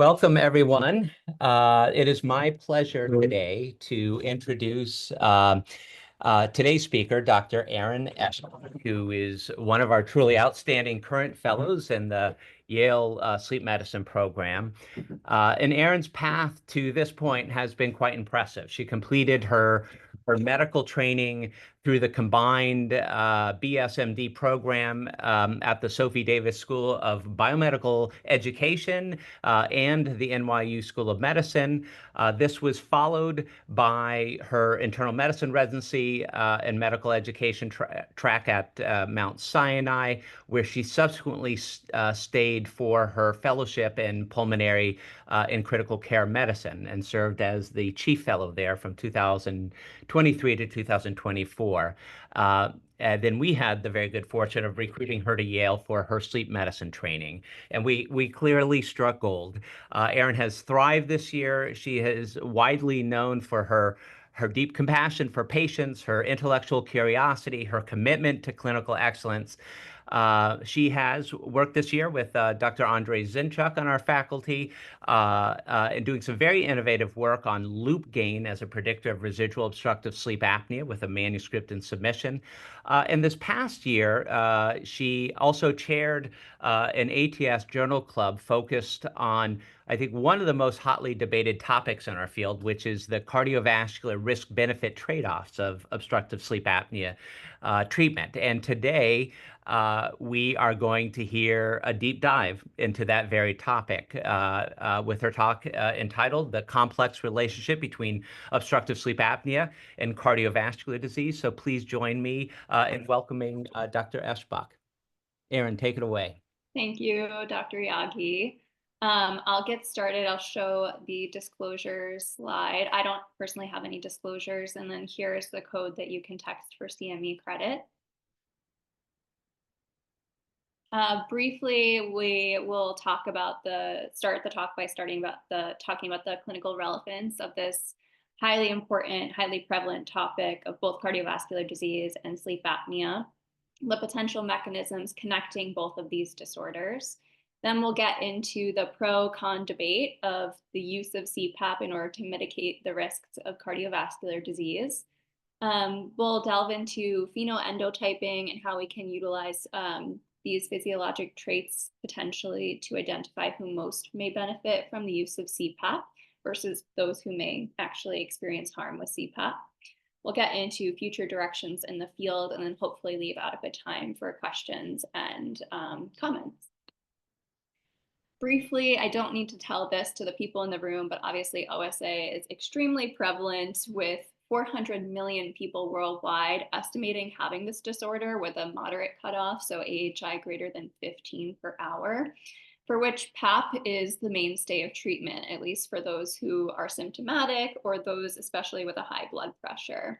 Welcome, everyone. It is my pleasure today to introduce today's speaker, Dr. Erin Eschbach, who is one of our truly outstanding current fellows in the Yale sleep medicine program. And Erin's path to this point has been quite impressive. She completed her medical training through the combined BSMD program at the Sophie Davis School of Biomedical Education and the NYU School of Medicine. This was followed by her internal medicine residency and medical education track at Mount Sinai, where she subsequently stayed for her fellowship in pulmonary and critical care medicine and served as the chief fellow there from 2023 to 2024. And then we had the very good fortune of recruiting her to Yale for her sleep medicine training. And we clearly struck gold. Erin has thrived this year. She is widely known for her deep compassion for patients, her intellectual curiosity, her commitment to clinical excellence. She has worked this year with Dr. Andrei Zinchuk on our faculty and doing some very innovative work on loop gain as a predictor of residual obstructive sleep apnea with a manuscript in submission. And this past year, she also chaired an ATS journal club focused on, I think, one of the most hotly debated topics in our field, which is the cardiovascular risk-benefit trade-offs of obstructive sleep apnea treatment. And today, we are going to hear a deep dive into that very topic with her talk entitled The Complex Relationship Between Obstructive Sleep Apnea and Cardiovascular Disease. So please join me in welcoming Dr. Eschbach. Erin, take it away. Thank you, Dr. Yagi. I'll get started. I'll show the disclosures slide. I don't personally have any disclosures, and then here's the code that you can text for CME credit. Briefly, we will talk about start the talk by talking about the clinical relevance of this highly important, highly prevalent topic of both cardiovascular disease and sleep apnea, the potential mechanisms connecting both of these disorders. Then we'll get into the pro-con debate of the use of CPAP in order to mitigate the risks of cardiovascular disease. We'll delve into phenoendotyping and how we can utilize these physiologic traits potentially to identify who most may benefit from the use of CPAP versus those who may actually experience harm with CPAP. We'll get into future directions in the field and then hopefully leave adequate time for questions and comments. Briefly, I don't need to tell this to the people in the room, but obviously OSA is extremely prevalent with 400 million people worldwide estimating having this disorder with a moderate cutoff, so AHI greater than 15 per hour, for which PAP is the mainstay of treatment, at least for those who are symptomatic or those especially with a high blood pressure.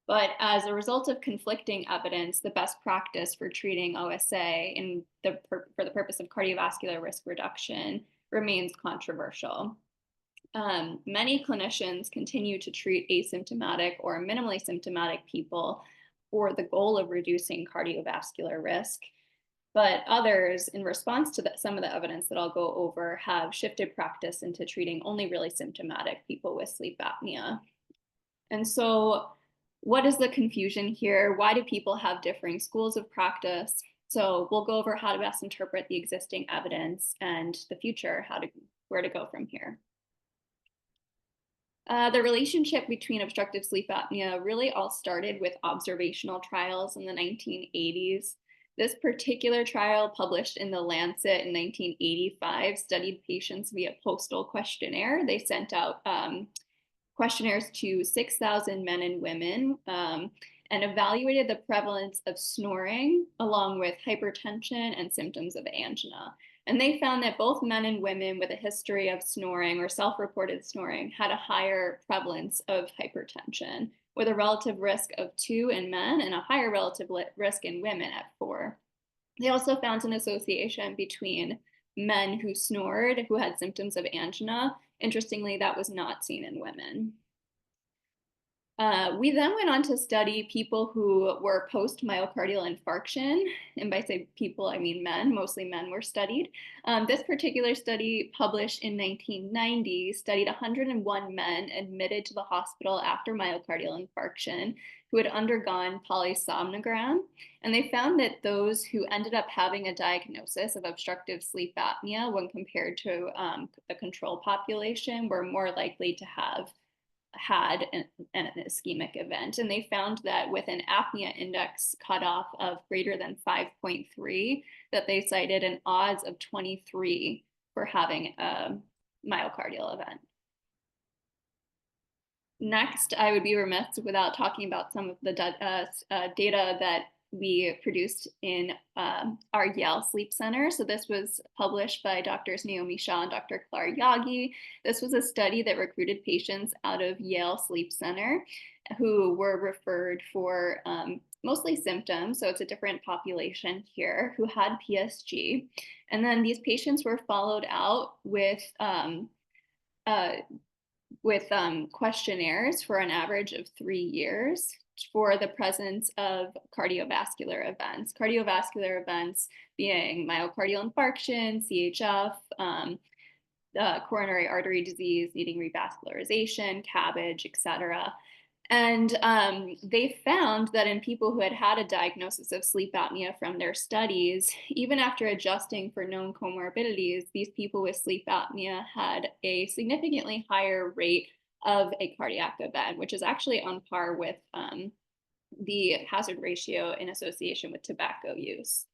But as a result of conflicting evidence, the best practice for treating OSA for the purpose of cardiovascular risk reduction remains controversial. Many clinicians continue to treat asymptomatic or minimally symptomatic people for the goal of reducing cardiovascular risk. But others, in response to some of the evidence that I'll go over, have shifted practice into treating only really symptomatic people with sleep apnea. And so what is the confusion here? Why do people have differing schools of practice? So we'll go over how to best interpret the existing evidence and the future, where to go from here. The relationship between obstructive sleep apnea really all started with observational trials in the 1980s. This particular trial, published in The Lancet in 1985, studied patients via postal questionnaire. They sent out questionnaires to 6,000 men and women and evaluated the prevalence of snoring along with hypertension and symptoms of angina. And they found that both men and women with a history of snoring or self-reported snoring had a higher prevalence of hypertension, with a relative risk of 2 in men and a higher relative risk in women at 4. They also found an association between men who snored, who had symptoms of angina. Interestingly, that was not seen in women. We then went on to study people who were post-myocardial infarction. And by say people, I mean men, mostly men were studied. This particular study, published in 1990, studied 101 men admitted to the hospital after myocardial infarction who had undergone polysomnogram. And they found that those who ended up having a diagnosis of obstructive sleep apnea when compared to the control population were more likely to have had an ischemic event. And they found that with an apnea index cutoff of greater than 5.3, that they cited an odds of 23 for having a myocardial event. Next, I would be remiss without talking about some of the data that we produced in our Yale Sleep Center. So this was published by Drs. Naomi Shah and Dr. Clara Yagi. This was a study that recruited patients out of Yale Sleep Center who were referred for mostly symptoms, so it's a different population here, who had PSG. And then these patients were followed out with questionnaires for an average of 3 years for the presence of cardiovascular events. Cardiovascular events being myocardial infarction, CHF, coronary artery disease needing revascularization, CABG, etc. And they found that in people who had had a diagnosis of sleep apnea from their studies, even after adjusting for known comorbidities, these people with sleep apnea had a significantly higher rate of a cardiac event, which is actually on par with the hazard ratio in association with tobacco use.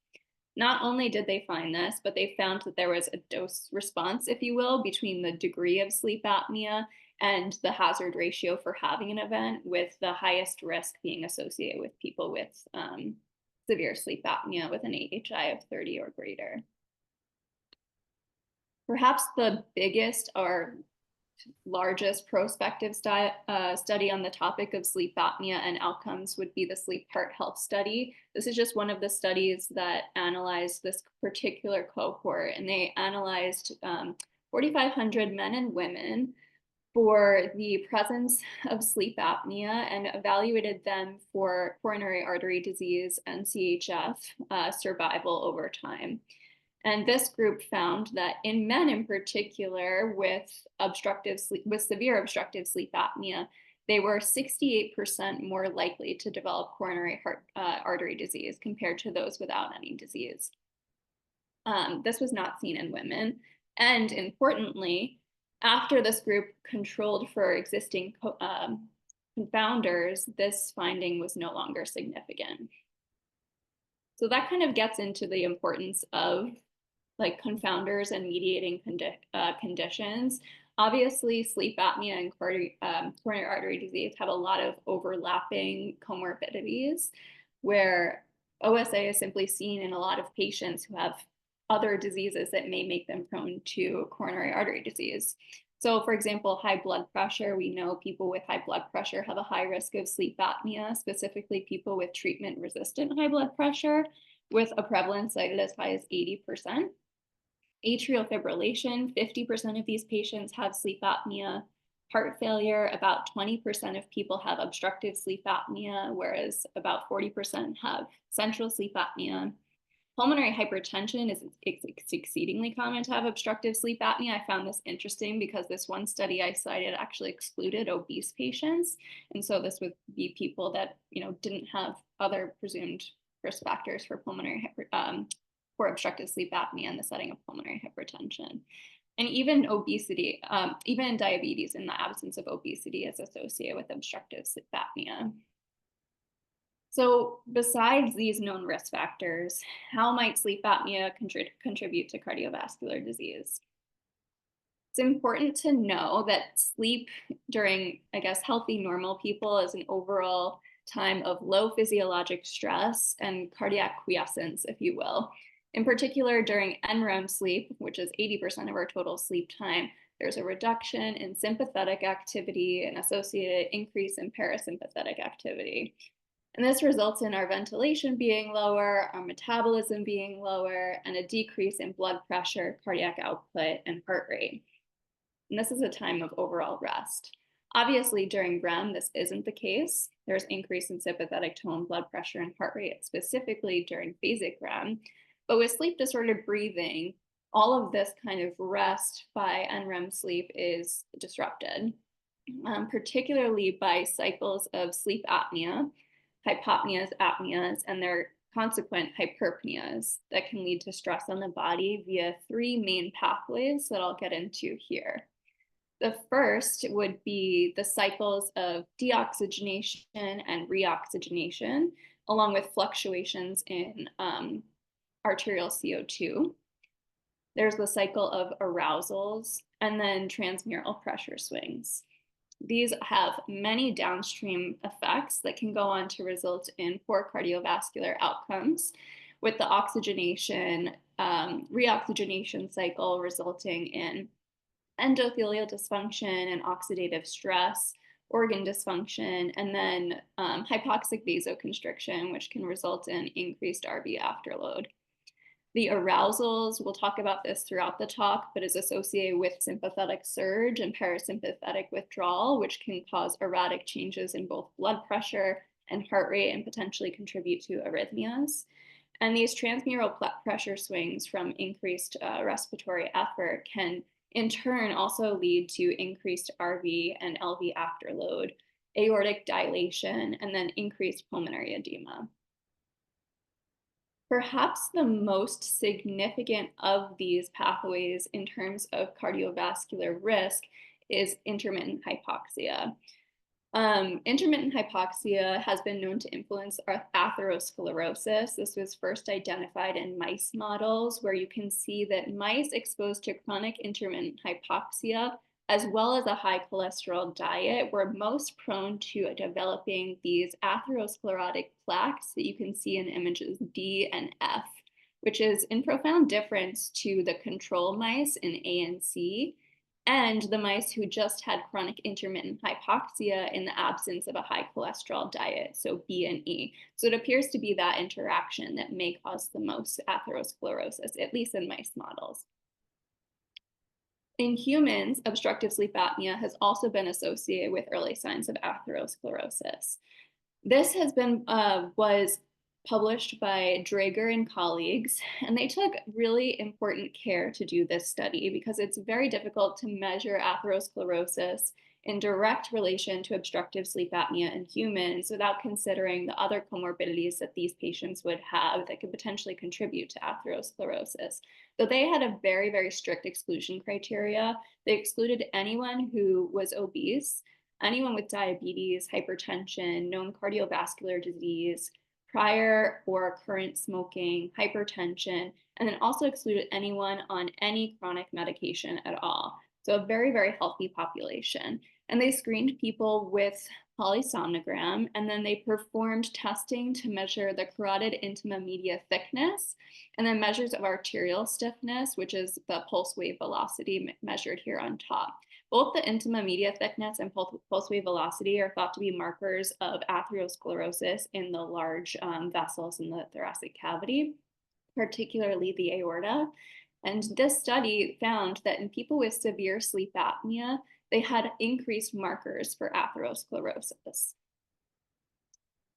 Not only did they find this, but they found that there was a dose response, if you will, between the degree of sleep apnea and the hazard ratio for having an event, with the highest risk being associated with people with severe sleep apnea with an AHI of 30 or greater. Perhaps the biggest or largest prospective study on the topic of sleep apnea and outcomes would be the Sleep Heart Health Study. This is just one of the studies that analyzed this particular cohort, and they analyzed 4,500 men and women for the presence of sleep apnea and evaluated them for coronary artery disease and CHF survival over time. And this group found that in men in particular with severe obstructive sleep apnea, they were 68% more likely to develop coronary artery disease compared to those without any disease. This was not seen in women. And importantly, after this group controlled for existing confounders, this finding was no longer significant. So that kind of gets into the importance of like confounders and mediating conditions. Obviously, sleep apnea and coronary artery disease have a lot of overlapping comorbidities, where OSA is simply seen in a lot of patients who have other diseases that may make them prone to coronary artery disease. So for example, high blood pressure, we know people with high blood pressure have a high risk of sleep apnea, specifically people with treatment-resistant high blood pressure, with a prevalence cited as high as 80%. Atrial fibrillation, 50% of these patients have sleep apnea. Heart failure, about 20% of people have obstructive sleep apnea, whereas about 40% have central sleep apnea. Pulmonary hypertension is exceedingly common to have obstructive sleep apnea. I found this interesting because this one study I cited actually excluded obese patients. And so this would be people that didn't have other presumed risk factors for for obstructive sleep apnea in the setting of pulmonary hypertension. And even obesity, even diabetes in the absence of obesity is associated with obstructive sleep apnea. So besides these known risk factors, how might sleep apnea contribute to cardiovascular disease? It's important to know that sleep during, healthy, normal people is an overall time of low physiologic stress and cardiac quiescence, if you will. In particular, during NREM sleep, which is 80% of our total sleep time, there's a reduction in sympathetic activity and associated increase in parasympathetic activity. And this results in our ventilation being lower, our metabolism being lower, and a decrease in blood pressure, cardiac output, and heart rate. And this is a time of overall rest. Obviously, during REM, this isn't the case. There's increase in sympathetic tone, blood pressure, and heart rate, specifically during phasic REM. But with sleep disordered breathing, all of this kind of rest by NREM sleep is disrupted, particularly by cycles of sleep apnea, hypopneas, apneas, and their consequent hyperpneas that can lead to stress on the body via three main pathways that I'll get into here. The first would be the cycles of deoxygenation and reoxygenation, along with fluctuations in arterial CO2. There's the cycle of arousals and then transmural pressure swings. These have many downstream effects that can go on to result in poor cardiovascular outcomes, with the oxygenation, reoxygenation cycle resulting in endothelial dysfunction and oxidative stress, organ dysfunction, and then hypoxic vasoconstriction, which can result in increased RV afterload. The arousals, we'll talk about this throughout the talk, but is associated with sympathetic surge and parasympathetic withdrawal, which can cause erratic changes in both blood pressure and heart rate and potentially contribute to arrhythmias. And these transmural pressure swings from increased respiratory effort can in turn also lead to increased RV and LV afterload, aortic dilation, and then increased pulmonary edema. Perhaps the most significant of these pathways in terms of cardiovascular risk is intermittent hypoxia. Intermittent hypoxia has been known to influence atherosclerosis. This was first identified in mice models, where you can see that mice exposed to chronic intermittent hypoxia, as well as a high cholesterol diet, were most prone to developing these atherosclerotic plaques that you can see in images D and F, which is in profound difference to the control mice in A and C, and the mice who just had chronic intermittent hypoxia in the absence of a high cholesterol diet, so B and E. So it appears to be that interaction that may cause the most atherosclerosis, at least in mice models. In humans, obstructive sleep apnea has also been associated with early signs of atherosclerosis. This was published by Draeger and colleagues, and they took really important care to do this study because it's very difficult to measure atherosclerosis in direct relation to obstructive sleep apnea in humans without considering the other comorbidities that these patients would have that could potentially contribute to atherosclerosis. So they had a very, very strict exclusion criteria. They excluded anyone who was obese, anyone with diabetes, hypertension, known cardiovascular disease, prior or current smoking, hypertension, and then also excluded anyone on any chronic medication at all. So a very, very healthy population. And they screened people with polysomnogram, and then they performed testing to measure the carotid intima media thickness, and then measures of arterial stiffness, which is the pulse wave velocity measured here on top. Both the intima media thickness and pulse wave velocity are thought to be markers of atherosclerosis in the large vessels in the thoracic cavity, particularly the aorta. And this study found that in people with severe sleep apnea, they had increased markers for atherosclerosis.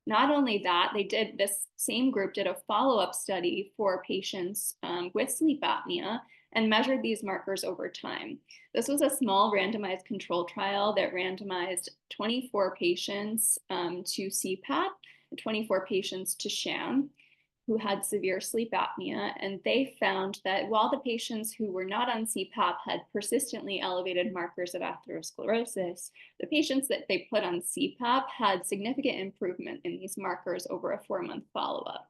Not only that, this same group did a follow-up study for patients with sleep apnea and measured these markers over time. This was a small randomized control trial that randomized 24 patients to CPAP, and 24 patients to sham, who had severe sleep apnea, and they found that while the patients who were not on CPAP had persistently elevated markers of atherosclerosis, the patients that they put on CPAP had significant improvement in these markers over a 4-month follow-up.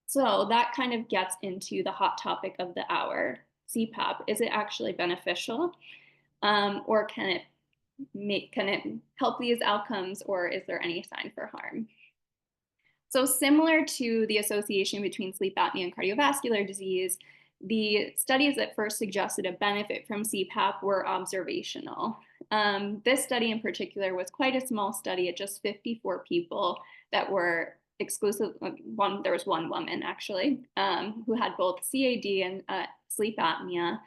So that kind of gets into the hot topic of the hour, CPAP. Is it actually beneficial, or can it help these outcomes, or is there any sign for harm? So similar to the association between sleep apnea and cardiovascular disease, the studies that first suggested a benefit from CPAP were observational. This study in particular was quite a small study at just 54 people that were exclusive. There was one woman actually who had both CAD and sleep apnea.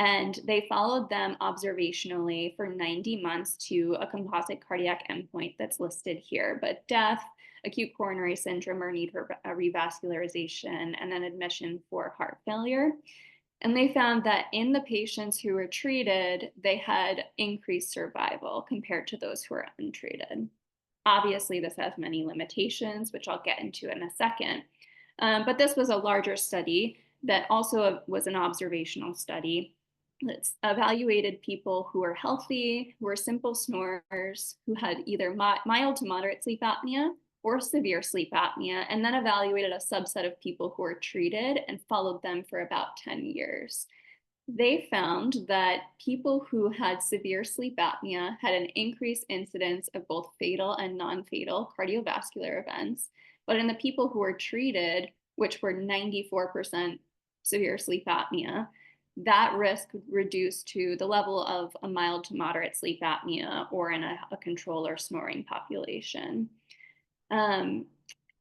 And they followed them observationally for 90 months to a composite cardiac endpoint that's listed here, but death, acute coronary syndrome or need for revascularization, and then admission for heart failure. And they found that in the patients who were treated, they had increased survival compared to those who were untreated. Obviously, this has many limitations, which I'll get into in a second. But this was a larger study that also was an observational study that evaluated people who were healthy, who were simple snorers, who had either mild to moderate sleep apnea or severe sleep apnea, and then evaluated a subset of people who were treated and followed them for about 10 years. They found that people who had severe sleep apnea had an increased incidence of both fatal and non-fatal cardiovascular events. But in the people who were treated, which were 94% severe sleep apnea, that risk reduced to the level of a mild to moderate sleep apnea or in a control or snoring population.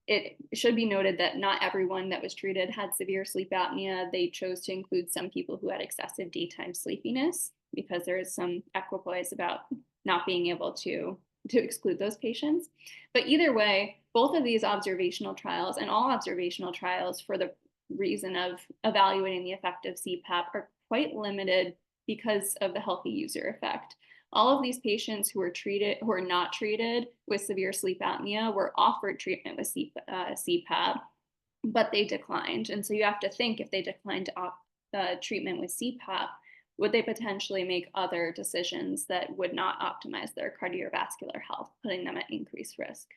It should be noted that not everyone that was treated had severe sleep apnea. They chose to include some people who had excessive daytime sleepiness because there is some equipoise about not being able to exclude those patients. But either way, both of these observational trials and all observational trials for the reason of evaluating the effect of CPAP are quite limited because of the healthy user effect. All of these patients who were not treated with severe sleep apnea were offered treatment with CPAP, but they declined. And so you have to think, if they declined treatment with CPAP, would they potentially make other decisions that would not optimize their cardiovascular health, putting them at increased risk?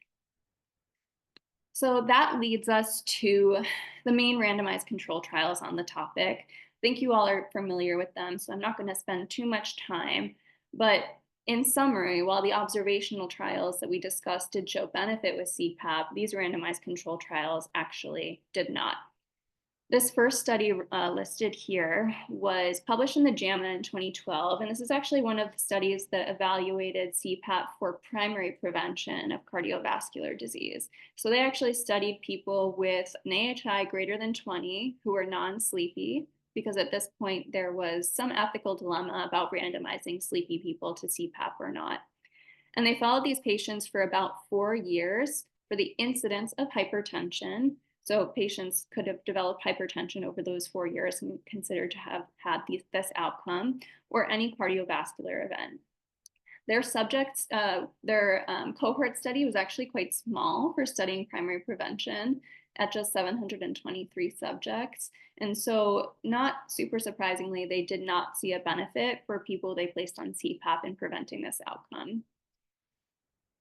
So that leads us to the main randomized control trials on the topic. I think you all are familiar with them, so I'm not going to spend too much time. But in summary, while the observational trials that we discussed did show benefit with CPAP, these randomized control trials actually did not. This first study listed here was published in the JAMA in 2012, and this is actually one of the studies that evaluated CPAP for primary prevention of cardiovascular disease. So they actually studied people with an AHI greater than 20 who were non-sleepy, because at this point there was some ethical dilemma about randomizing sleepy people to CPAP or not. And they followed these patients for about 4 years for the incidence of hypertension. So patients could have developed hypertension over those 4 years and considered to have had this outcome, or any cardiovascular event. Their cohort study was actually quite small for studying primary prevention at just 723 subjects. And so, not super surprisingly, they did not see a benefit for people they placed on CPAP in preventing this outcome.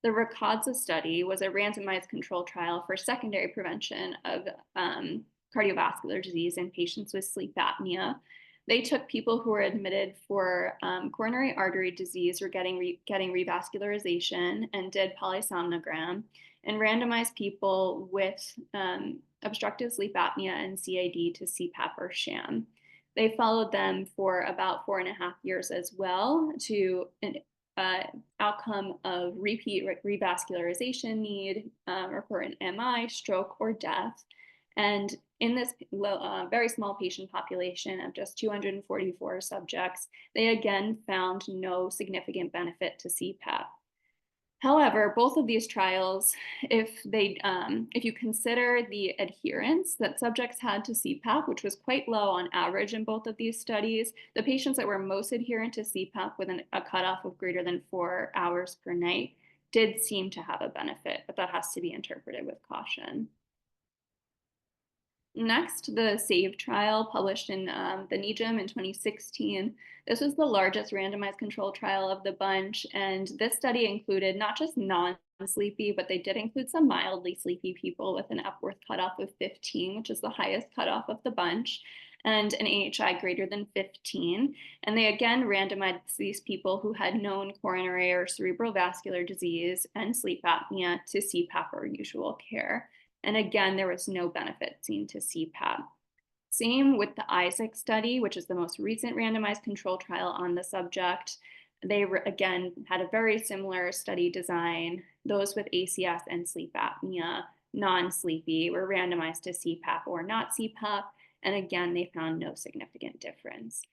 The Ricadza study was a randomized control trial for secondary prevention of cardiovascular disease in patients with sleep apnea. They took people who were admitted for coronary artery disease or getting revascularization and did polysomnogram, and randomized people with obstructive sleep apnea and CAD to CPAP or sham. They followed them for about 4.5 years as well to an outcome of repeat revascularization need or for an MI, stroke, or death. And in this very small patient population of just 244 subjects, they again found no significant benefit to CPAP. However, both of these trials, if you consider the adherence that subjects had to CPAP, which was quite low on average in both of these studies, the patients that were most adherent to CPAP with a cutoff of greater than 4 hours per night did seem to have a benefit, but that has to be interpreted with caution. Next, the SAVE trial published in the NEJM in 2016. This was the largest randomized control trial of the bunch, and this study included not just non-sleepy, but they did include some mildly sleepy people with an Epworth cutoff of 15, which is the highest cutoff of the bunch, and an AHI greater than 15. And they again randomized these people who had known coronary or cerebrovascular disease and sleep apnea to CPAP or usual care. And again, there was no benefit seen to CPAP. Same with the ISAC study, which is the most recent randomized control trial on the subject. They again had a very similar study design. Those with ACS and sleep apnea, non-sleepy, were randomized to CPAP or not CPAP. And again, they found no significant difference.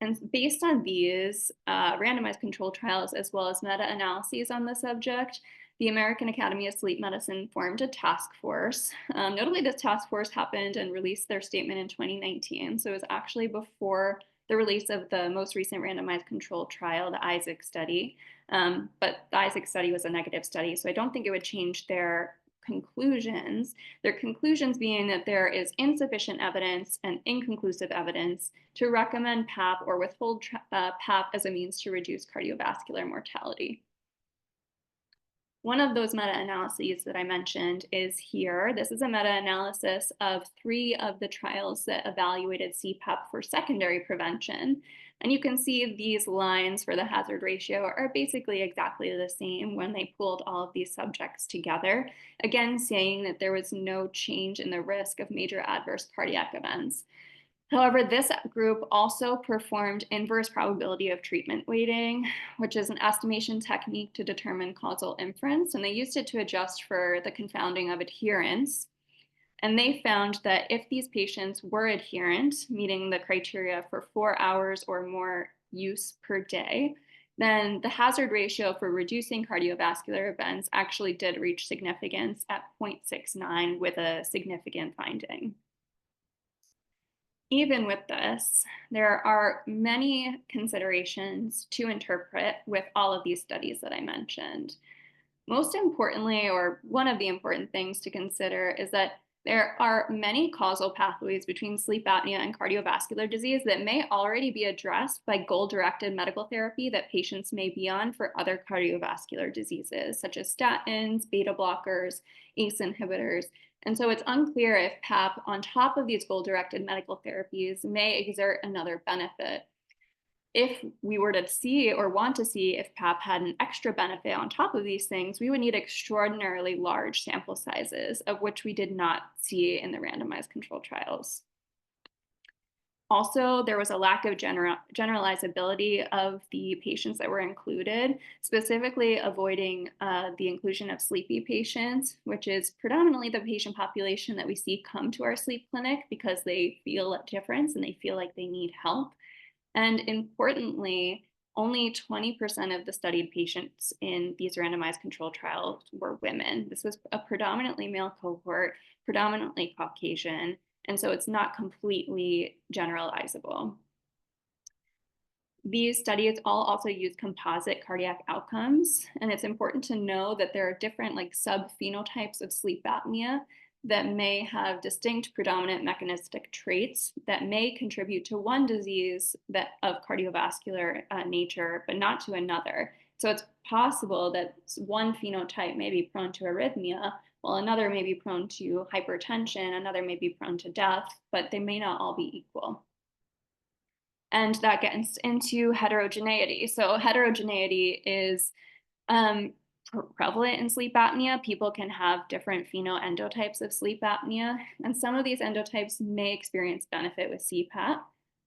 And based on these randomized control trials, as well as meta-analyses on the subject, the American Academy of Sleep Medicine formed a task force. Notably, this task force happened and released their statement in 2019. So it was actually before the release of the most recent randomized control trial, the Isaac study. But the Isaac study was a negative study, so I don't think it would change their conclusions. Their conclusions being that there is insufficient evidence and inconclusive evidence to recommend PAP or withhold PAP as a means to reduce cardiovascular mortality. One of those meta-analyses that I mentioned is here. This is a meta-analysis of 3 of the trials that evaluated CPAP for secondary prevention. And you can see these lines for the hazard ratio are basically exactly the same when they pooled all of these subjects together, again saying that there was no change in the risk of major adverse cardiac events. However, this group also performed inverse probability of treatment weighting, which is an estimation technique to determine causal inference, and they used it to adjust for the confounding of adherence. And they found that if these patients were adherent, meeting the criteria for 4 hours or more use per day, then the hazard ratio for reducing cardiovascular events actually did reach significance at 0.69 with a significant finding. Even with this, there are many considerations to interpret with all of these studies that I mentioned. Most importantly, or one of the important things to consider, is that there are many causal pathways between sleep apnea and cardiovascular disease that may already be addressed by goal-directed medical therapy that patients may be on for other cardiovascular diseases, such as statins, beta blockers, ACE inhibitors. And so it's unclear if PAP, on top of these goal-directed medical therapies, may exert another benefit. If we were to see or want to see if PAP had an extra benefit on top of these things, we would need extraordinarily large sample sizes, of which we did not see in the randomized control trials. Also, there was a lack of generalizability of the patients that were included, specifically avoiding the inclusion of sleepy patients, which is predominantly the patient population that we see come to our sleep clinic because they feel a difference and they feel like they need help. And importantly, only 20% of the studied patients in these randomized control trials were women. This was a predominantly male cohort, predominantly Caucasian, and so it's not completely generalizable. These studies all also use composite cardiac outcomes, and it's important to know that there are different subphenotypes of sleep apnea that may have distinct predominant mechanistic traits that may contribute to one disease of cardiovascular nature, but not to another. So it's possible that one phenotype may be prone to arrhythmia, while another may be prone to hypertension, another may be prone to death, but they may not all be equal. And that gets into heterogeneity. So heterogeneity is prevalent in sleep apnea. People can have different phenoendotypes of sleep apnea, and some of these endotypes may experience benefit with CPAP,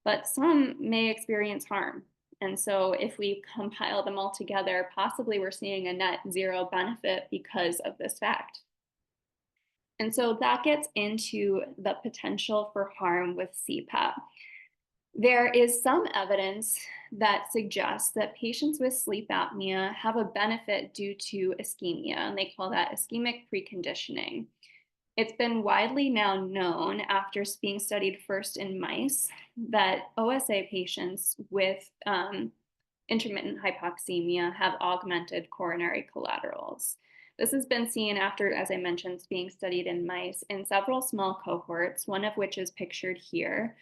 but some may experience harm. And so if we compile them all together, possibly we're seeing a net zero benefit because of this fact. And so that gets into the potential for harm with CPAP. There is some evidence that suggests that patients with sleep apnea have a benefit due to ischemia, and they call that ischemic preconditioning. It's been widely now known, after being studied first in mice, that OSA patients with intermittent hypoxemia have augmented coronary collaterals. This has been seen after, as I mentioned, being studied in mice in several small cohorts, one of which is pictured here.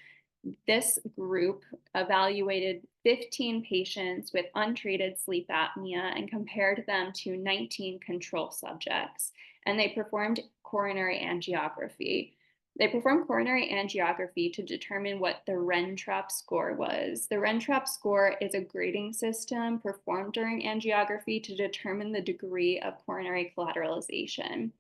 This group evaluated 15 patients with untreated sleep apnea and compared them to 19 control subjects, and they performed coronary angiography. They performed coronary angiography to determine what the Rentrap score was. The Rentrap score is a grading system performed during angiography to determine the degree of coronary collateralization.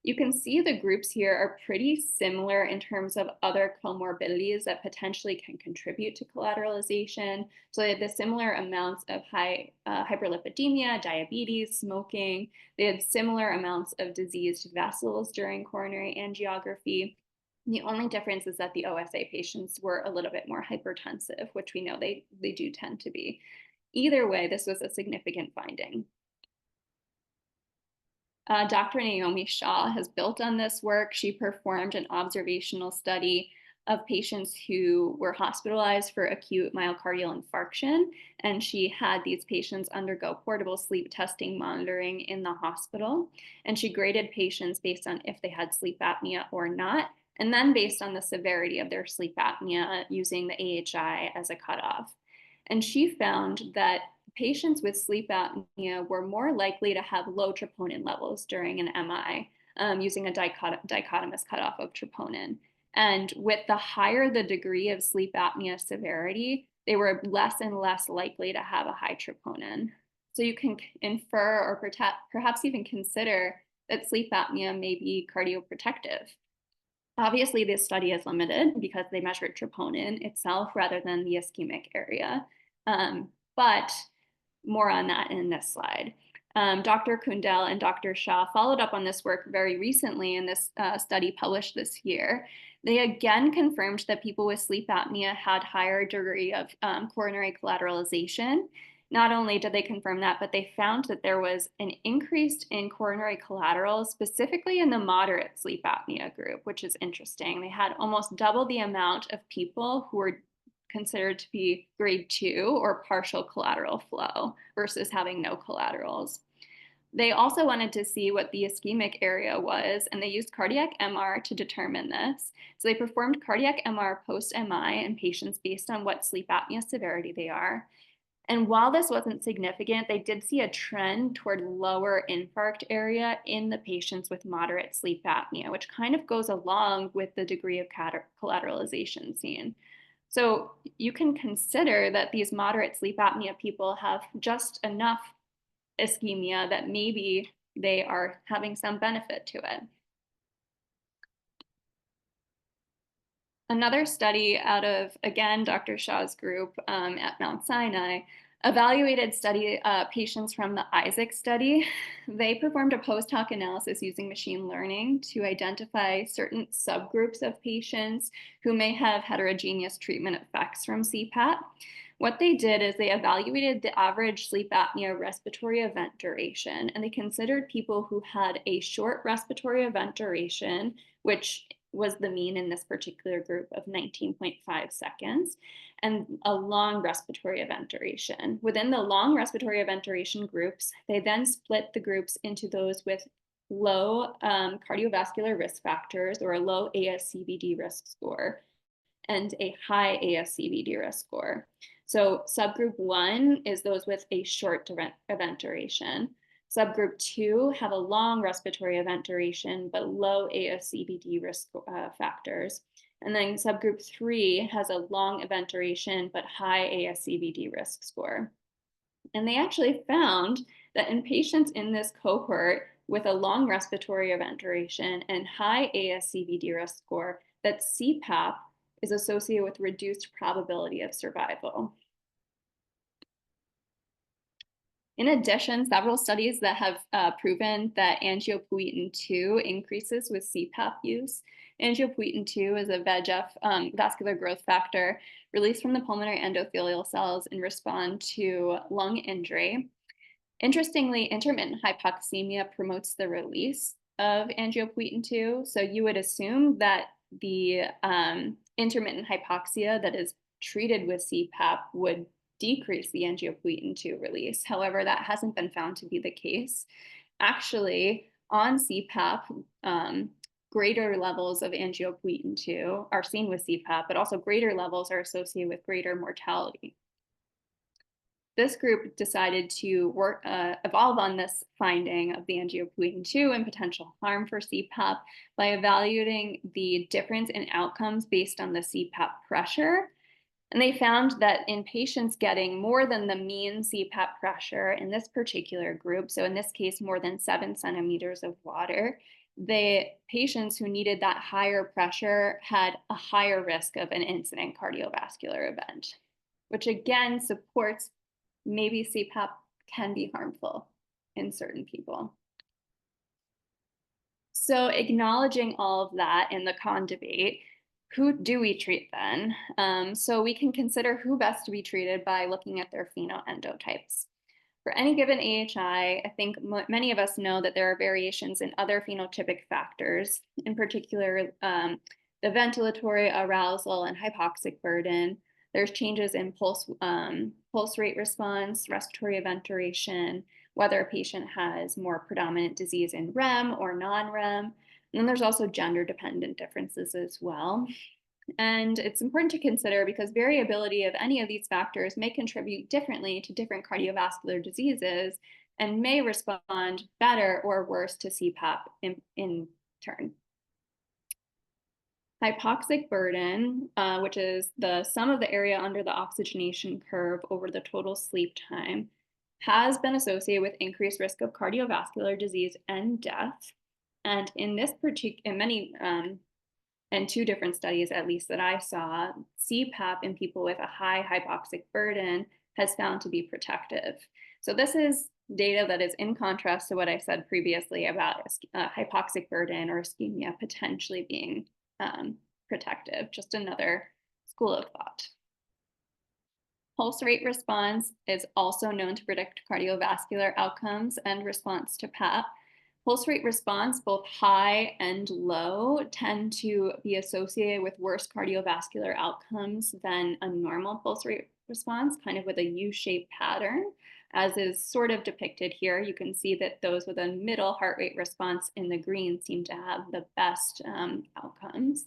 You can see the groups here are pretty similar in terms of other comorbidities that potentially can contribute to collateralization. So they had the similar amounts of hyperlipidemia, diabetes, smoking. They had similar amounts of diseased vessels during coronary angiography. The only difference is that the OSA patients were a little bit more hypertensive, which we know they do tend to be. Either way, this was a significant finding. Dr. Naomi Shaw has built on this work. She performed an observational study of patients who were hospitalized for acute myocardial infarction, and she had these patients undergo portable sleep testing monitoring in the hospital. And she graded patients based on if they had sleep apnea or not, and then based on the severity of their sleep apnea using the AHI as a cutoff. And she found that patients with sleep apnea were more likely to have low troponin levels during an MI using a dichotomous cutoff of troponin. And with the higher the degree of sleep apnea severity, they were less and less likely to have a high troponin. So you can infer or perhaps even consider that sleep apnea may be cardioprotective. Obviously, this study is limited because they measured troponin itself rather than the ischemic area. But more on that in this slide. Dr. Kundel and Dr. Shaw followed up on this work very recently in this study published this year. They again confirmed that people with sleep apnea had higher degree of coronary collateralization. Not only did they confirm that, but they found that there was an increase in coronary collaterals, specifically in the moderate sleep apnea group, which is interesting. They had almost double the amount of people who were considered to be grade 2 or partial collateral flow versus having no collaterals. They also wanted to see what the ischemic area was, and they used cardiac MR to determine this. So they performed cardiac MR post-MI in patients based on what sleep apnea severity they are. And while this wasn't significant, they did see a trend toward lower infarct area in the patients with moderate sleep apnea, which kind of goes along with the degree of collateralization seen. So you can consider that these moderate sleep apnea people have just enough ischemia that maybe they are having some benefit to it. Another study out of, again, Dr. Shaw's group at Mount Sinai evaluated patients from the Isaac study. They performed a post hoc analysis using machine learning to identify certain subgroups of patients who may have heterogeneous treatment effects from CPAP. What they did is they evaluated the average sleep apnea respiratory event duration, and they considered people who had a short respiratory event duration, which was the mean in this particular group of 19.5 seconds, and a long respiratory event duration. Within the long respiratory event duration groups, they then split the groups into those with low cardiovascular risk factors or a low ASCVD risk score and a high ASCVD risk score. So subgroup 1 is those with a short event duration. Subgroup 2 have a long respiratory event duration, but low ASCVD risk factors. And then subgroup 3 has a long event duration, but high ASCVD risk score. And they actually found that in patients in this cohort with a long respiratory event duration and high ASCVD risk score, that CPAP is associated with reduced probability of survival. In addition, several studies that have proven that angiopoietin-2 increases with CPAP use. Angiopoietin-2 is a VEGF vascular growth factor released from the pulmonary endothelial cells in response to lung injury. Interestingly, intermittent hypoxemia promotes the release of angiopoietin-2. So you would assume that the intermittent hypoxia that is treated with CPAP would decrease the angiopoietin-2 release. However, that hasn't been found to be the case. Actually, on CPAP, greater levels of angiopoietin-2 are seen with CPAP, but also greater levels are associated with greater mortality. This group decided to evolve on this finding of the angiopoietin-2 and potential harm for CPAP by evaluating the difference in outcomes based on the CPAP pressure. And they found that in patients getting more than the mean CPAP pressure in this particular group, so in this case, more than 7 centimeters of water, the patients who needed that higher pressure had a higher risk of an incident cardiovascular event, which again supports maybe CPAP can be harmful in certain people. So acknowledging all of that in the con debate, who do we treat then? So we can consider who best to be treated by looking at their phenoendotypes. For any given AHI, I think many of us know that there are variations in other phenotypic factors, in particular, the ventilatory arousal and hypoxic burden. There's changes in pulse rate response, respiratory event duration, whether a patient has more predominant disease in REM or non-REM. And then there's also gender dependent differences as well. And it's important to consider because variability of any of these factors may contribute differently to different cardiovascular diseases and may respond better or worse to CPAP in turn. Hypoxic burden, which is the sum of the area under the oxygenation curve over the total sleep time, has been associated with increased risk of cardiovascular disease and death. And in this in many and two different studies, at least that I saw, CPAP in people with a high hypoxic burden has found to be protective. So this is data that is in contrast to what I said previously about hypoxic burden or ischemia potentially being protective, just another school of thought. Pulse rate response is also known to predict cardiovascular outcomes and response to PAP. Pulse rate response, both high and low, tend to be associated with worse cardiovascular outcomes than a normal pulse rate response, kind of with a U-shaped pattern, as is sort of depicted here. You can see that those with a middle heart rate response in the green seem to have the best outcomes.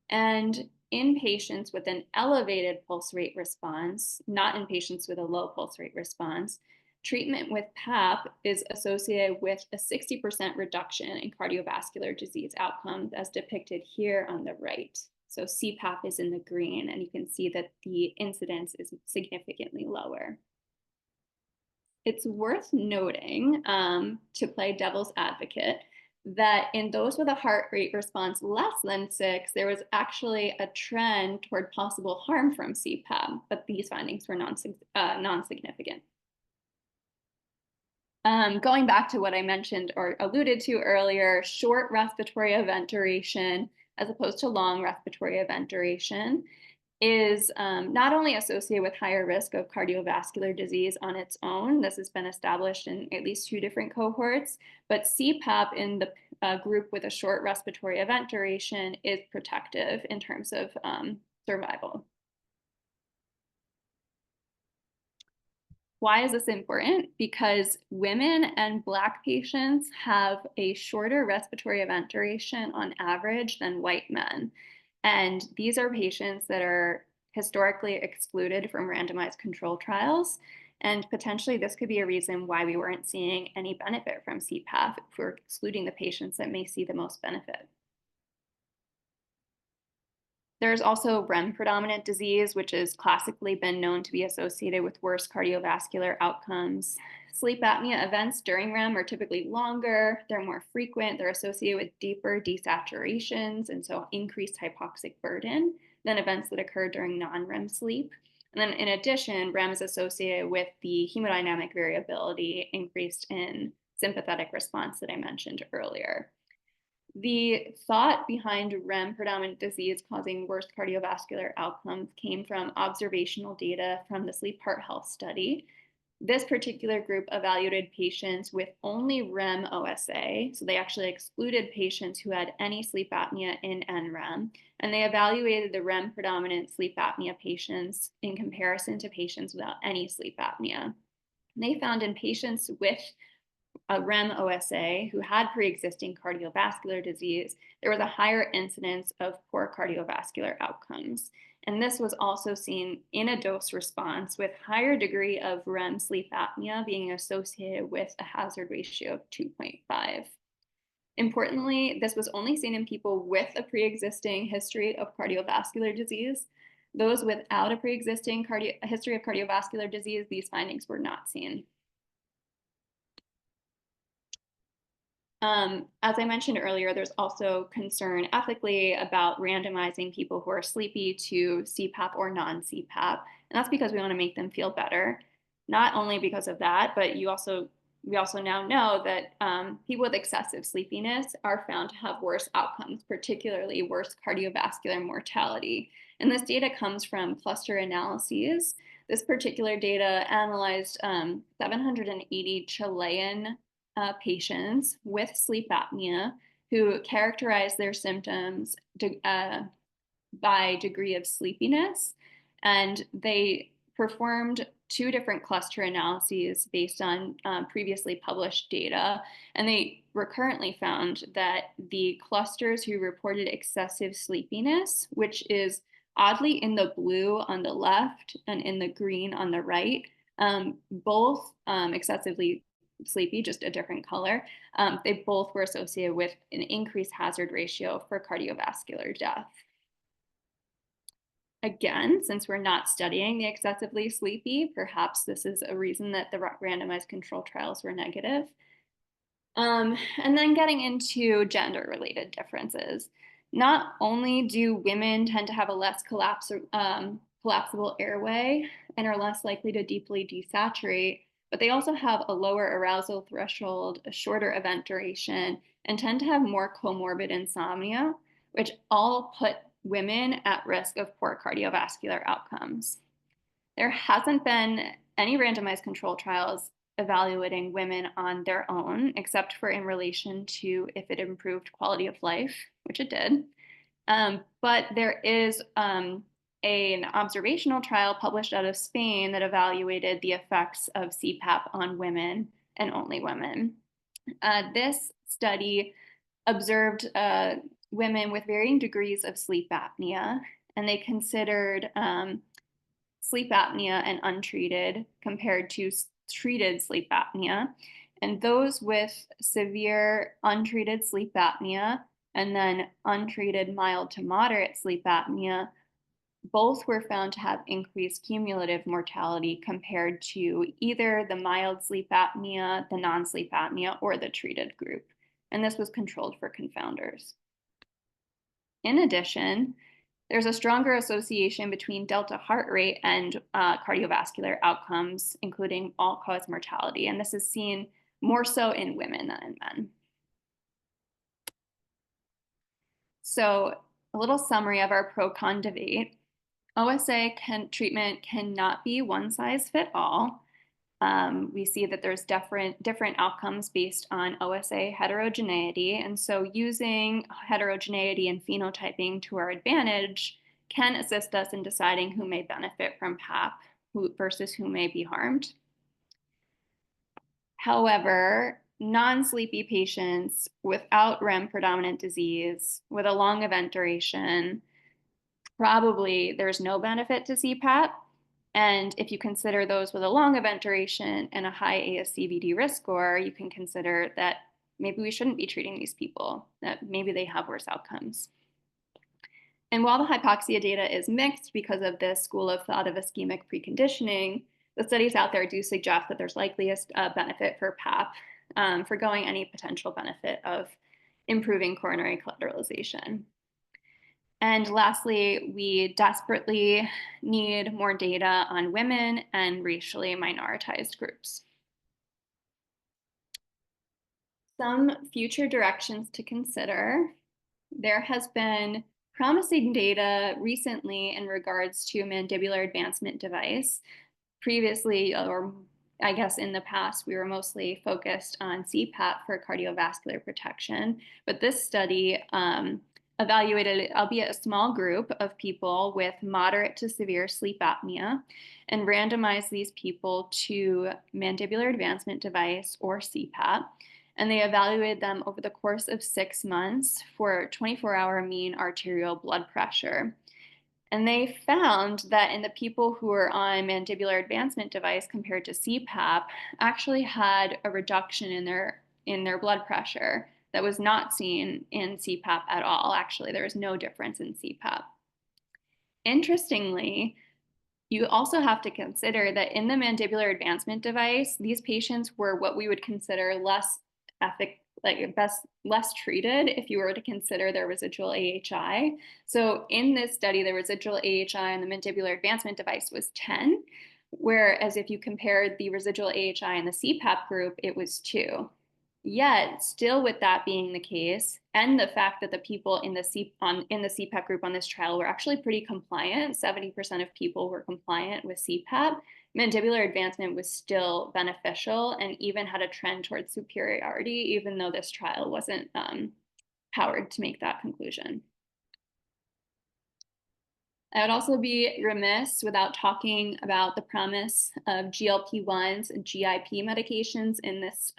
And in patients with an elevated pulse rate response, not in patients with a low pulse rate response, treatment with PAP is associated with a 60% reduction in cardiovascular disease outcomes, as depicted here on the right. So CPAP is in the green, and you can see that the incidence is significantly lower. It's worth noting, to play devil's advocate, that in those with a heart rate response less than 6, there was actually a trend toward possible harm from CPAP, but these findings were non-significant. Going back to what I mentioned or alluded to earlier, short respiratory event duration as opposed to long respiratory event duration is not only associated with higher risk of cardiovascular disease on its own. This has been established in at least 2 different cohorts, but CPAP in the group with a short respiratory event duration is protective in terms of survival. Why is this important? Because women and Black patients have a shorter respiratory event duration on average than white men. And these are patients that are historically excluded from randomized control trials. And potentially this could be a reason why we weren't seeing any benefit from CPAP if we're excluding the patients that may see the most benefit. There's also REM predominant disease, which has classically been known to be associated with worse cardiovascular outcomes. Sleep apnea events during REM are typically longer, they're more frequent, they're associated with deeper desaturations, and so increased hypoxic burden than events that occur during non-REM sleep. And then in addition, REM is associated with the hemodynamic variability increased in sympathetic response that I mentioned earlier. The thought behind REM predominant disease causing worse cardiovascular outcomes came from observational data from the Sleep Heart Health study. This particular group evaluated patients with only REM OSA, so they actually excluded patients who had any sleep apnea in NREM, and they evaluated the REM predominant sleep apnea patients in comparison to patients without any sleep apnea. And they found in patients with a REM OSA who had pre-existing cardiovascular disease, there was a higher incidence of poor cardiovascular outcomes. And this was also seen in a dose response with higher degree of REM sleep apnea being associated with a hazard ratio of 2.5. Importantly, this was only seen in people with a pre-existing history of cardiovascular disease. Those without a pre-existing history of cardiovascular disease, these findings were not seen. As I mentioned earlier, there's also concern ethically about randomizing people who are sleepy to CPAP or non-CPAP. And that's because we want to make them feel better. Not only because of that, but you also we also now know that people with excessive sleepiness are found to have worse outcomes, particularly worse cardiovascular mortality. And this data comes from cluster analyses. This particular data analyzed 780 Chilean patients with sleep apnea who characterized their symptoms by degree of sleepiness. And they performed two different cluster analyses based on previously published data. And they recurrently found that the clusters who reported excessive sleepiness, which is oddly in the blue on the left and in the green on the right, both excessively sleepy, just a different color, they both were associated with an increased hazard ratio for cardiovascular death. Again, since we're not studying the excessively sleepy, perhaps this is a reason that the randomized control trials were negative. And then getting into gender-related differences. Not only do women tend to have a less collapsible airway and are less likely to deeply desaturate, but they also have a lower arousal threshold, a shorter event duration, and tend to have more comorbid insomnia, which all put women at risk of poor cardiovascular outcomes. There hasn't been any randomized control trials evaluating women on their own, except for in relation to if it improved quality of life, which it did. But there is an observational trial published out of Spain that evaluated the effects of CPAP on women and only women. This study observed women with varying degrees of sleep apnea, and they considered sleep apnea and untreated compared to treated sleep apnea. And those with severe untreated sleep apnea and then untreated mild to moderate sleep apnea, both were found to have increased cumulative mortality compared to either the mild sleep apnea, the non-sleep apnea, or the treated group. And this was controlled for confounders. In addition, there's a stronger association between delta heart rate and cardiovascular outcomes, including all-cause mortality. And this is seen more so in women than in men. So a little summary of our pro-con debate. OSA treatment cannot be one size fit all. We see that there's different outcomes based on OSA heterogeneity. And so using heterogeneity and phenotyping to our advantage can assist us in deciding who may benefit from PAP versus who may be harmed. However, non-sleepy patients without REM predominant disease with a long event duration, probably there's no benefit to CPAP. And if you consider those with a long event duration and a high ASCVD risk score, you can consider that maybe we shouldn't be treating these people, that maybe they have worse outcomes. And while the hypoxia data is mixed because of this school of thought of ischemic preconditioning, the studies out there do suggest that there's likely a benefit for PAP, forgoing any potential benefit of improving coronary collateralization. And lastly, we desperately need more data on women and racially minoritized groups. Some future directions to consider. There has been promising data recently in regards to a mandibular advancement device. Previously, or I guess in the past, we were mostly focused on CPAP for cardiovascular protection, but this study evaluated, albeit a small group of people with moderate to severe sleep apnea, and randomized these people to mandibular advancement device or CPAP. And they evaluated them over the course of 6 months for 24-hour mean arterial blood pressure. And they found that in the people who were on mandibular advancement device compared to CPAP actually had a reduction in their blood pressure that was not seen in CPAP at all. Actually, there was no difference in CPAP. Interestingly, you also have to consider that in the mandibular advancement device, these patients were what we would consider less treated if you were to consider their residual AHI. So in this study, the residual AHI on the mandibular advancement device was 10, whereas if you compared the residual AHI in the CPAP group, it was 2. Yet, still with that being the case, and the fact that the people in the CPAP group on this trial were actually pretty compliant, 70% of people were compliant with CPAP, mandibular advancement was still beneficial and even had a trend towards superiority, even though this trial wasn't powered to make that conclusion. I would also be remiss without talking about the promise of GLP-1s and GIP medications in this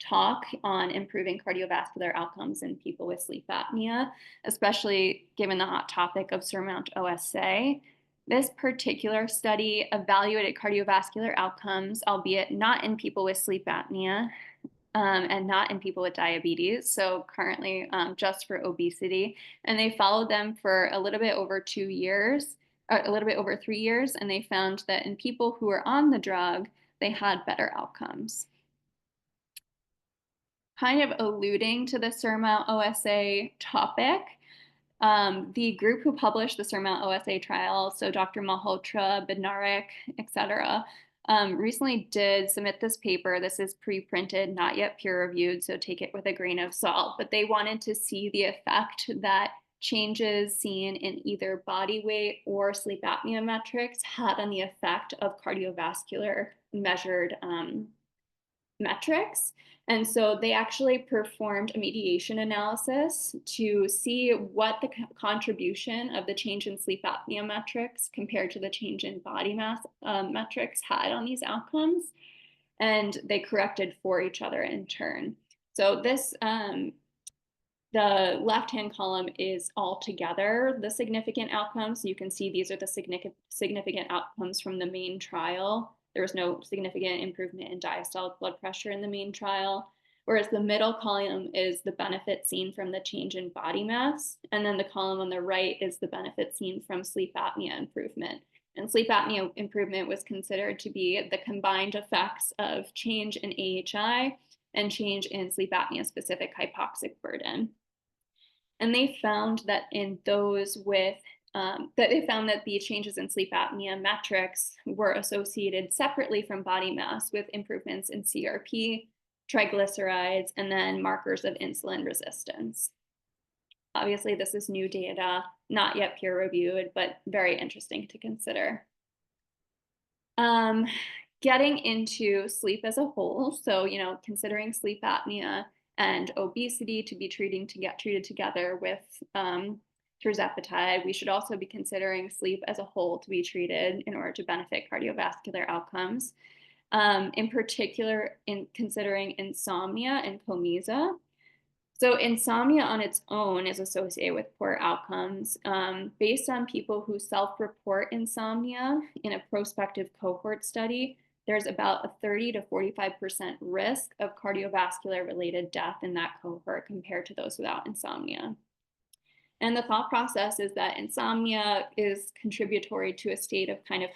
talk on improving cardiovascular outcomes in people with sleep apnea, especially given the hot topic of SURMOUNT-OSA. This particular study evaluated cardiovascular outcomes, albeit not in people with sleep apnea, and not in people with diabetes, so currently just for obesity. And they followed them for a little bit over 2 years, a little bit over 3 years, and they found that in people who were on the drug, they had better outcomes. Kind of alluding to the SURMOUNT-OSA topic, the group who published the SURMOUNT-OSA trial, so Dr. Malhotra, Bednarek, et cetera, recently did submit this paper. This is pre-printed, not yet peer-reviewed, so take it with a grain of salt. But they wanted to see the effect that changes seen in either body weight or sleep apnea metrics had on the effect of cardiovascular measured metrics. And so they actually performed a mediation analysis to see what the contribution of the change in sleep apnea metrics compared to the change in body mass metrics had on these outcomes. And they corrected for each other in turn. So this, the left-hand column is altogether the significant outcomes. So you can see these are the significant outcomes from the main trial. There was no significant improvement in diastolic blood pressure in the main trial, whereas the middle column is the benefit seen from the change in body mass, and then the column on the right is the benefit seen from sleep apnea improvement. And sleep apnea improvement was considered to be the combined effects of change in AHI and change in sleep apnea-specific hypoxic burden. And they found that in those with they found that the changes in sleep apnea metrics were associated separately from body mass with improvements in CRP, triglycerides, and then markers of insulin resistance. Obviously, this is new data, not yet peer-reviewed, but very interesting to consider. Getting into sleep as a whole, so considering sleep apnea and obesity to be treated together with tirzepatide, we should also be considering sleep as a whole to be treated in order to benefit cardiovascular outcomes. In particular, in considering insomnia and COMISA. So insomnia on its own is associated with poor outcomes. Based on people who self-report insomnia in a prospective cohort study, there's about a 30 to 45% risk of cardiovascular related death in that cohort compared to those without insomnia. And the thought process is that insomnia is contributory to a state of kind of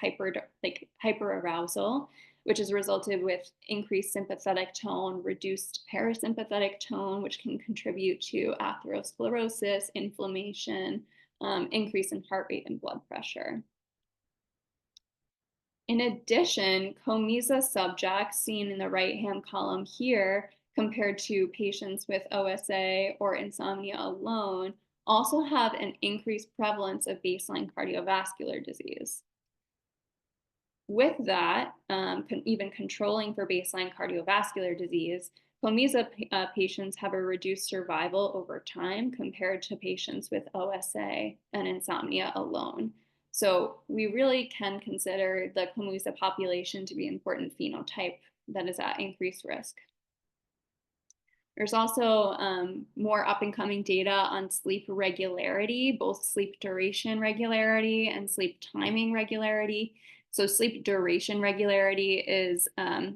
hyperarousal, which has resulted with increased sympathetic tone, reduced parasympathetic tone, which can contribute to atherosclerosis, inflammation, increase in heart rate and blood pressure. In addition, COMISA subjects seen in the right-hand column here compared to patients with OSA or insomnia alone also have an increased prevalence of baseline cardiovascular disease. With that, even controlling for baseline cardiovascular disease, COMISA patients have a reduced survival over time compared to patients with OSA and insomnia alone. So we really can consider the COMISA population to be an important phenotype that is at increased risk. There's also more up-and-coming data on sleep regularity, both sleep duration regularity and sleep timing regularity. So sleep duration regularity is,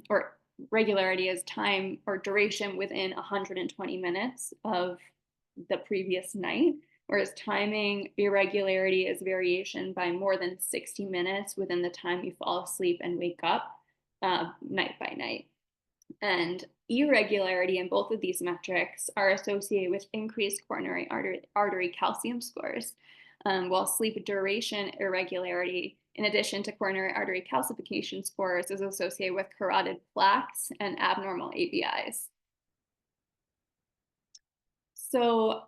or regularity is time or duration within 120 minutes of the previous night, whereas timing irregularity is variation by more than 60 minutes within the time you fall asleep and wake up night by night. And irregularity in both of these metrics are associated with increased coronary artery calcium scores, while sleep duration irregularity in addition to coronary artery calcification scores, is associated with carotid plaques and abnormal ABIs. So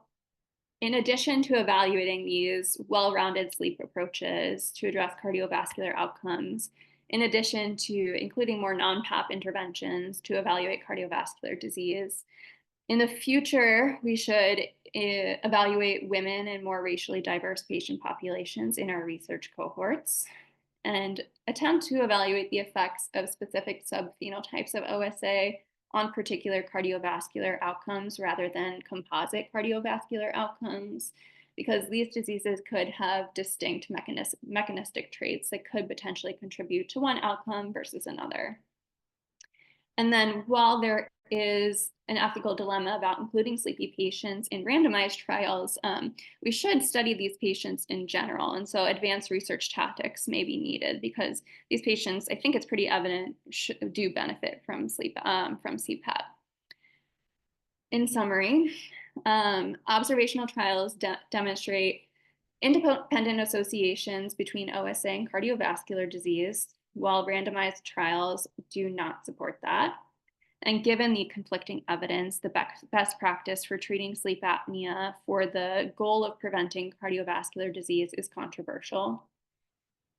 in addition to evaluating these well-rounded sleep approaches to address cardiovascular outcomes, in addition to including more non-PAP interventions to evaluate cardiovascular disease, in the future, we should evaluate women and more racially diverse patient populations in our research cohorts and attempt to evaluate the effects of specific subphenotypes of OSA on particular cardiovascular outcomes rather than composite cardiovascular outcomes, because these diseases could have distinct mechanistic traits that could potentially contribute to one outcome versus another. And then while there is an ethical dilemma about including sleepy patients in randomized trials, we should study these patients in general. And so advanced research tactics may be needed because these patients, I think it's pretty evident, do benefit from CPAP. In summary, observational trials demonstrate independent associations between OSA and cardiovascular disease, while randomized trials do not support that. And given the conflicting evidence, the best practice for treating sleep apnea for the goal of preventing cardiovascular disease is controversial.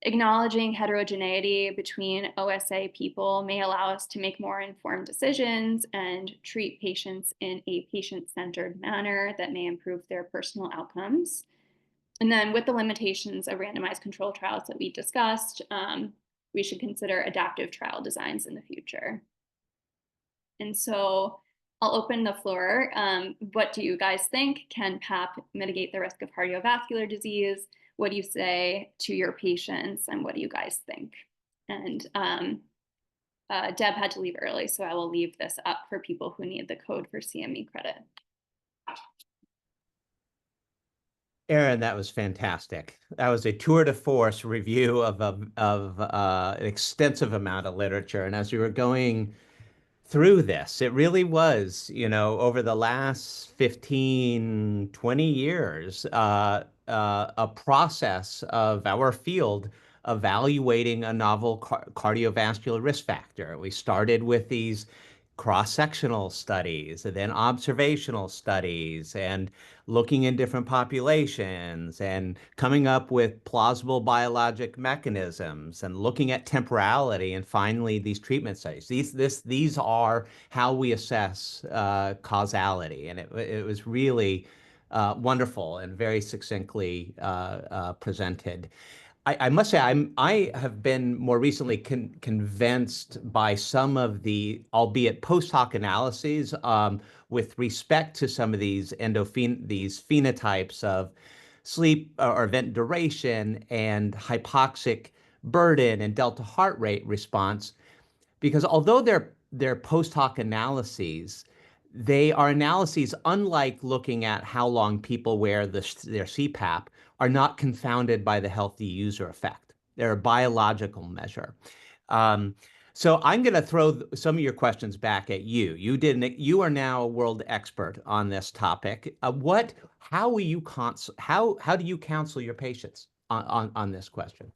Acknowledging heterogeneity between OSA people may allow us to make more informed decisions and treat patients in a patient-centered manner that may improve their personal outcomes. And then with the limitations of randomized control trials that we discussed, we should consider adaptive trial designs in the future. And so I'll open the floor. What do you guys think? Can PAP mitigate the risk of cardiovascular disease? What do you say to your patients? And what do you guys think? And Deb had to leave early, so I will leave this up for people who need the code for CME credit. Erin, that was fantastic. That was a tour de force review of an extensive amount of literature. And as we were going through this, it really was, over the last 15, 20 years, a process of our field evaluating a novel cardiovascular risk factor. We started with these cross-sectional studies and then observational studies and looking in different populations and coming up with plausible biologic mechanisms and looking at temporality and finally these treatment studies. These are how we assess causality, and it was really wonderful and very succinctly presented. I must say, I have been more recently convinced by some of the, albeit post hoc analyses, with respect to some of these phenotypes of sleep or event duration and hypoxic burden and delta heart rate response, because although they're post hoc analyses, they are analyses unlike looking at how long people wear their CPAP, are not confounded by the healthy user effect. They're a biological measure. So I'm going to throw some of your questions back at you. You are now a world expert on this topic. How do you counsel your patients on this question?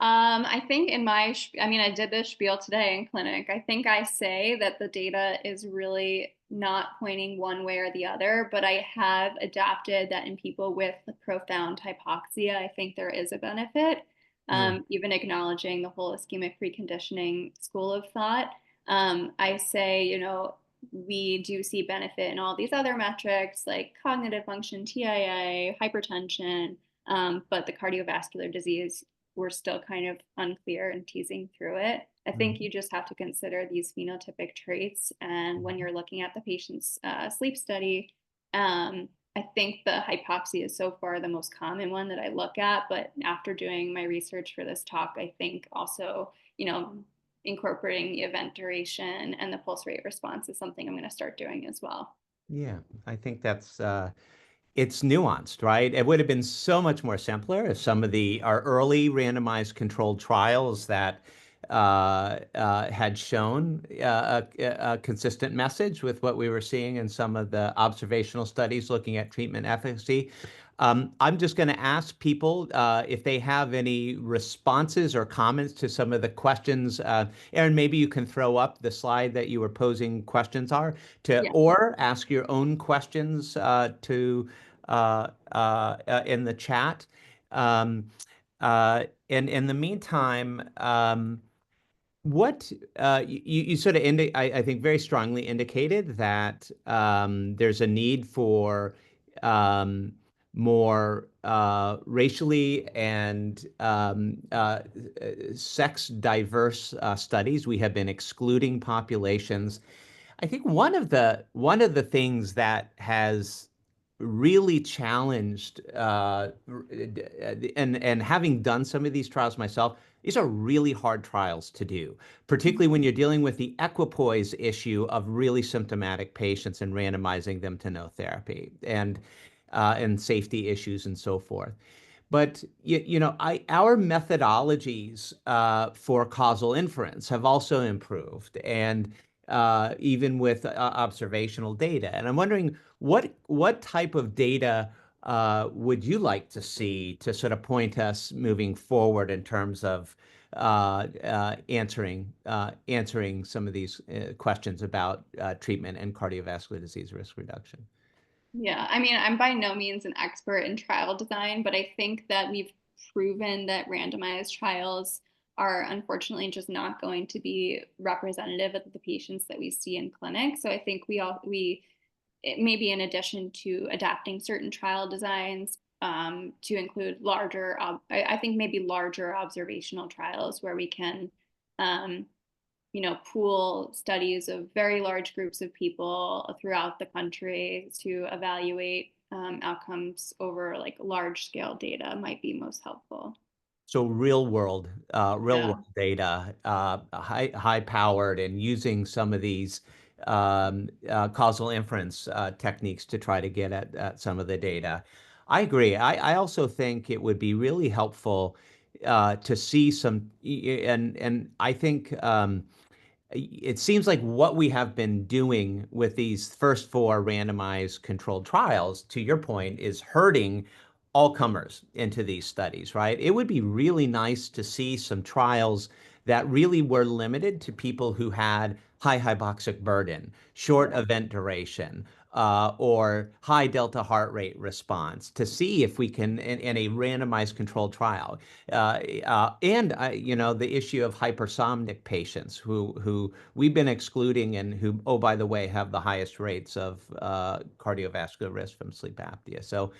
I think I did this spiel today in clinic. I think I say that the data is really not pointing one way or the other, but I have adapted that in people with profound hypoxia, I think there is a benefit, even acknowledging the whole ischemic preconditioning school of thought. I say, we do see benefit in all these other metrics like cognitive function, TIA, hypertension, but the cardiovascular disease, we're still kind of unclear and teasing through it. I think you just have to consider these phenotypic traits. And when you're looking at the patient's sleep study, I think the hypoxia is so far the most common one that I look at. But after doing my research for this talk, I think also, incorporating the event duration and the pulse rate response is something I'm going to start doing as well. Yeah, I think that's it's nuanced, right? It would have been so much more simpler if some of our early randomized controlled trials that had shown a consistent message with what we were seeing in some of the observational studies looking at treatment efficacy. I'm just going to ask people if they have any responses or comments to some of the questions. Erin, maybe you can throw up the slide that you were posing questions are to, Yeah. or ask your own questions in the chat. Um, and in the meantime, what you sort of I think very strongly indicated that there's a need for um, more racially and sex diverse studies. We have been excluding populations. I think one of the things that has really challenged and having done some of these trials myself, these are really hard trials to do, particularly when you're dealing with the equipoise issue of really symptomatic patients and randomizing them to no therapy and safety issues and so forth. But our methodologies for causal inference have also improved, and even with observational data. And I'm wondering what type of data would you like to see to sort of point us moving forward in terms of answering some of these questions about treatment and cardiovascular disease risk reduction? Yeah, I mean, I'm by no means an expert in trial design, but I think that we've proven that randomized trials are unfortunately just not going to be representative of the patients that we see in clinic. So I think it may be in addition to adapting certain trial designs to include I think maybe larger observational trials where we can um, pool studies of very large groups of people throughout the country to evaluate outcomes over like large scale data might be most helpful. So real Yeah. world data, high powered, and using some of these causal inference techniques to try to get at some of the data. I agree. I also think it would be really helpful to see some, and I think it seems like what we have been doing with these first four randomized controlled trials, to your point, is hurting all comers into these studies, right? It would be really nice to see some trials that really were limited to people who had high hypoxic burden, short event duration, or high delta heart rate response to see if we can, in a randomized controlled trial, and the issue of hypersomnic patients who we've been excluding and who, oh, by the way, have the highest rates of cardiovascular risk from sleep apnea. So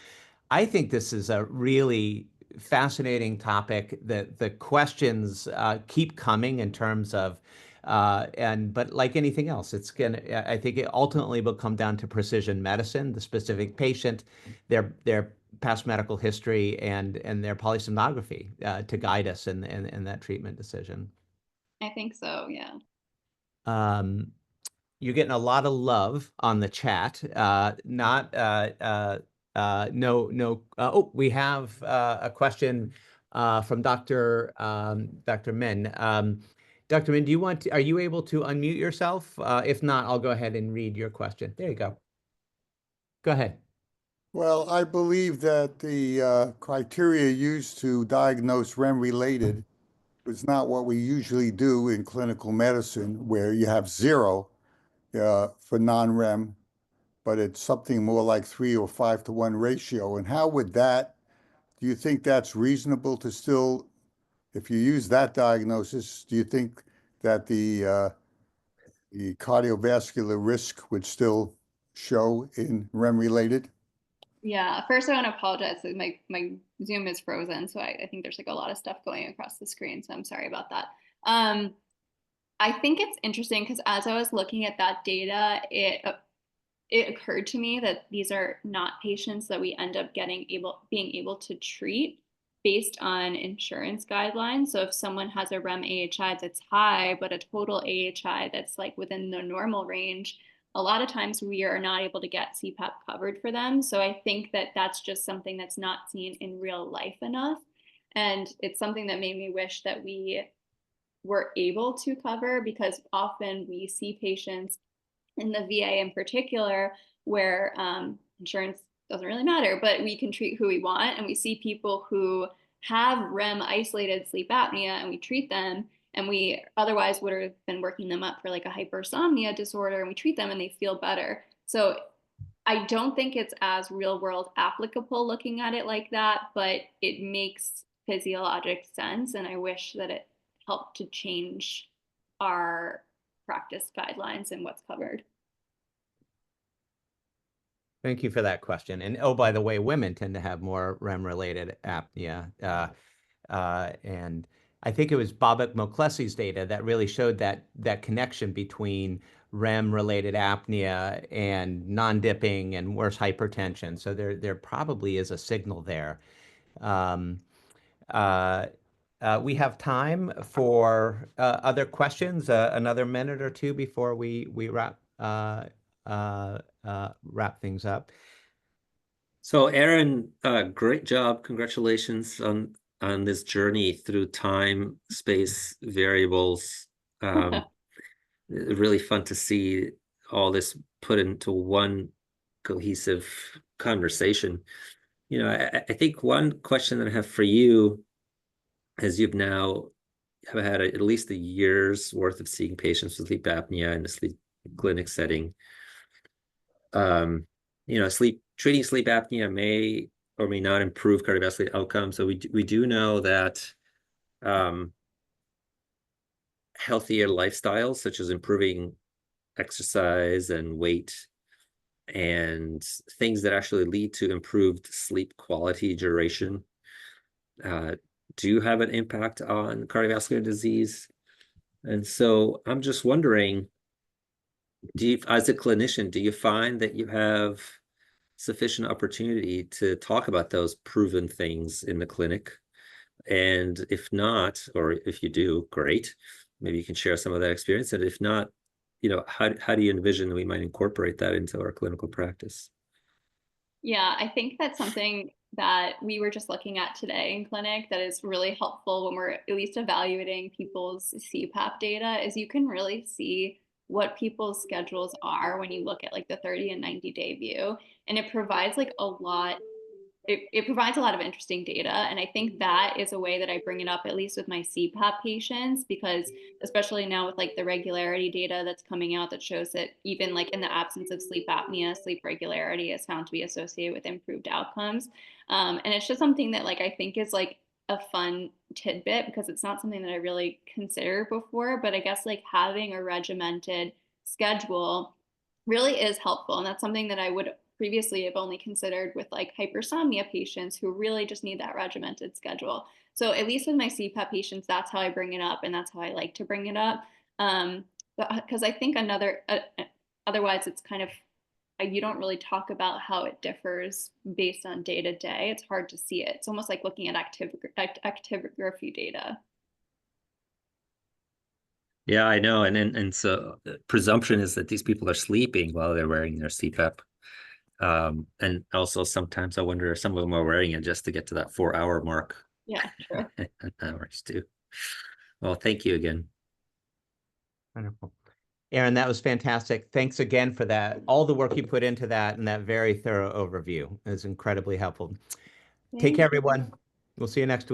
I think this is a really fascinating topic. The questions keep coming in terms of but like anything else, I think it ultimately will come down to precision medicine, the specific patient, their past medical history, and their polysomnography to guide us in that treatment decision. I think so, yeah. Um, you're getting a lot of love on the chat. Not no no. Oh, we have a question from Dr. Min. Dr. Min, are you able to unmute yourself? If not, I'll go ahead and read your question. There you go. Go ahead. Well, I believe that the criteria used to diagnose REM-related was not what we usually do in clinical medicine, where you have zero for non-REM, but it's something more like 3 or 5 to 1 ratio. And how would do you think that's reasonable to still, if you use that diagnosis, do you think that the cardiovascular risk would still show in REM-related? Yeah, first I want to apologize. My Zoom is frozen, so I think there's like a lot of stuff going across the screen, so I'm sorry about that. I think it's interesting because as I was looking at that data, it occurred to me that these are not patients that we end up being able to treat based on insurance guidelines. So if someone has a REM AHI that's high, but a total AHI that's like within the normal range, a lot of times we are not able to get CPAP covered for them. So I think that that's just something that's not seen in real life enough. And it's something that made me wish that we were able to cover, because often we see patients in the VA in particular, where insurance doesn't really matter, but we can treat who we want. And we see people who have REM isolated sleep apnea and we treat them, and we otherwise would have been working them up for like a hypersomnia disorder, and we treat them and they feel better. So I don't think it's as real world applicable looking at it like that, but it makes physiologic sense. And I wish that it helped to change our practice guidelines and what's covered. Thank you for that question. And oh, by the way, women tend to have more REM-related apnea. And I think it was Babak Moklesi's data that really showed that connection between REM-related apnea and non-dipping and worse hypertension. So there probably is a signal there. Um, uh, we have time for other questions, another minute or two before we wrap things up. So Erin, great job. Congratulations on this journey through time, space, variables. Really fun to see all this put into one cohesive conversation. You know, I think one question that I have for you, as you've now have had at least a year's worth of seeing patients with sleep apnea in the sleep clinic setting. You know, treating sleep apnea may or may not improve cardiovascular outcomes. So we do know that healthier lifestyles, such as improving exercise and weight, and things that actually lead to improved sleep quality duration, do have an impact on cardiovascular disease. And so I'm just wondering, as a clinician, do you find that you have sufficient opportunity to talk about those proven things in the clinic? And if not, or if you do, great. Maybe you can share some of that experience. And if not, you know, how do you envision that we might incorporate that into our clinical practice? Yeah, I think that's something that we were just looking at today in clinic that is really helpful when we're at least evaluating people's CPAP data, is you can really see what people's schedules are when you look at like the 30 and 90-day view. And it provides like a lot it provides a lot of interesting data. And I think that is a way that I bring it up, at least with my CPAP patients, because especially now with like the regularity data that's coming out that shows that even like in the absence of sleep apnea, sleep regularity is found to be associated with improved outcomes. And it's just something that like I think is like a fun tidbit because it's not something that I really considered before, but I guess like having a regimented schedule really is helpful. And that's something that I would previously have only considered with like hypersomnia patients who really just need that regimented schedule. So at least with my CPAP patients, that's how I bring it up, and that's how I like to bring it up. Because I think otherwise it's kind of, you don't really talk about how it differs based on day to day. It's hard to see it. It's almost like looking at actigraphy data. Yeah, I know. And so the presumption is that these people are sleeping while they're wearing their CPAP. And also sometimes I wonder if some of them are wearing it just to get to that 4-hour mark. Yeah, true. That works too. Well, thank you again. Wonderful. Erin, that was fantastic. Thanks again for that. All the work you put into that and that very thorough overview is incredibly helpful. Take care, everyone. We'll see you next week.